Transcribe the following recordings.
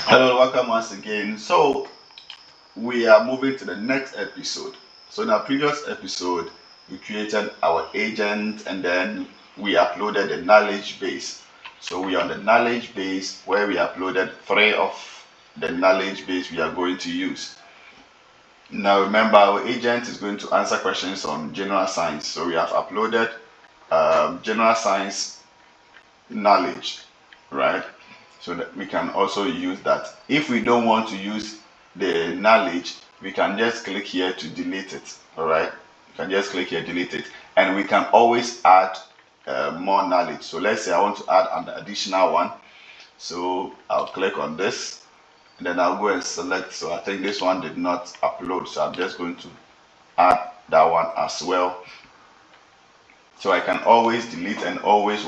Hello, welcome once again. So we are moving to the next episode. So in our previous episode, we created our agent and then we uploaded the knowledge base. So we are on the knowledge base where we uploaded 3 of the knowledge base we are going to use. Now remember, our agent is going to answer questions on general science. So we have uploaded general science knowledge, right? So that we can also use that. If we don't want to use the knowledge, we can just click here to delete it. All right, you can just click here, delete it, and we can always add more knowledge. So let's say I want to add an additional one. So I'll click on this, and then I'll go and select. So I think this one did not upload, so I'm just going to add that one as well. So I can always delete and always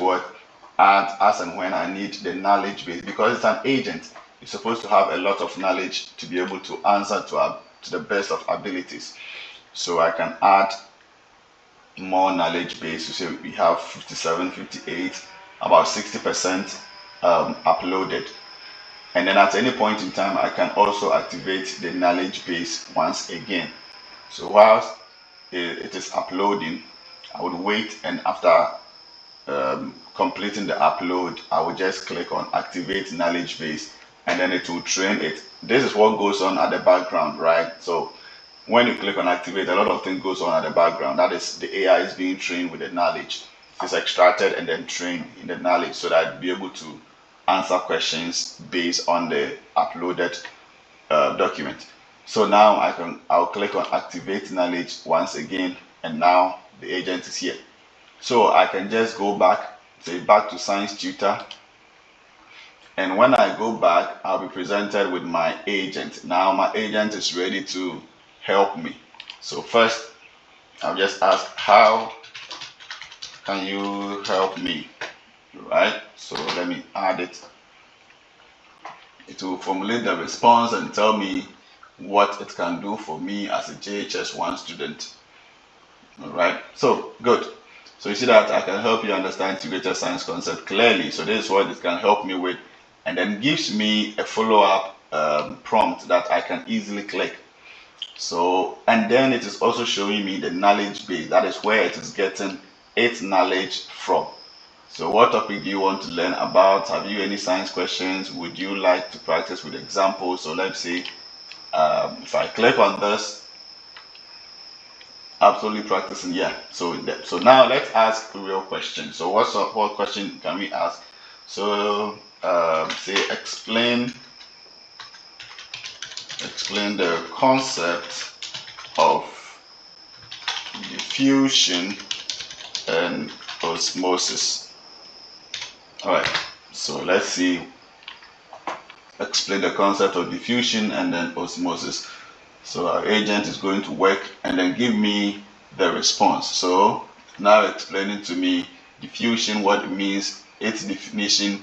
add as and when I need the knowledge base, because it's an agent. It's supposed to have a lot of knowledge to be able to answer to the best of abilities. So I can add more knowledge base. So say we have 57, 58, about 60% uploaded. And then at any point in time, I can also activate the knowledge base once again. So whilst it is uploading, I would wait, and after completing the upload, I will just click on activate knowledge base, and then it will train it. This is what goes on at the background, right? So when you click on activate, a lot of things goes on at the background. That is, the AI is being trained with the knowledge. It's extracted and then trained in the knowledge so that I'd be able to answer questions based on the uploaded document. So now I'll click on activate knowledge once again, and now the agent is here. So I can just go back, say back to Science Tutor, and when I go back, I'll be presented with my agent. Now my agent is ready to help me. So first, I'll just ask, how can you help me? Right? So let me add it. It will formulate the response and tell me what it can do for me as a JHS1 student. All right, so good. So you see that I can help you understand integrated science concept clearly. So this is what it can help me with, and then gives me a follow-up prompt that I can easily click. So, and then it is also showing me the knowledge base. That is where it is getting its knowledge from. So what topic do you want to learn about? Have you any science questions? Would you like to practice with examples? So let's say if I click on this, absolutely practicing, yeah. So now let's ask a real question. So what question can we ask? So say explain the concept of diffusion and osmosis. All right, so let's see, explain the concept of diffusion and then osmosis. So our agent is going to work and then give me the response. So now explaining to me diffusion, what it means, its definition,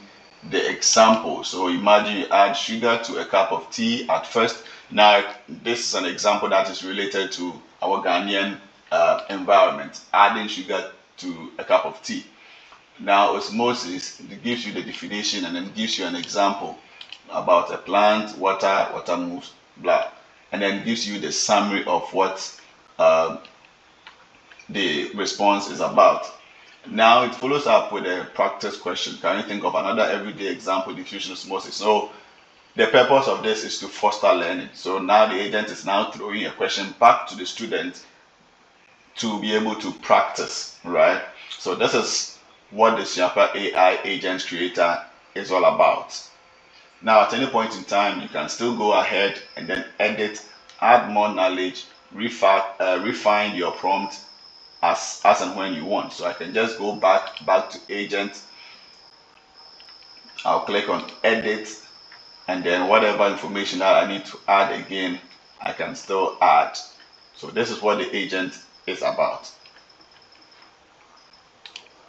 the example. So imagine you add sugar to a cup of tea at first. Now this is an example that is related to our Ghanaian environment, adding sugar to a cup of tea. Now osmosis, it gives you the definition and then gives you an example about a plant, water moves, blah, and then gives you the summary of what the response is about. Now it follows up with a practice question. Can you think of another everyday example, diffusion osmosis? So the purpose of this is to foster learning. So now the agent is now throwing a question back to the student to be able to practice, right? So this is what the Siapa AI Agent Creator is all about. Now at any point in time, you can still go ahead and then edit, add more knowledge, refine your prompt as and when you want. So I can just go back to agent. I'll click on edit, and then whatever information that I need to add again, I can still add. So this is what the agent is about.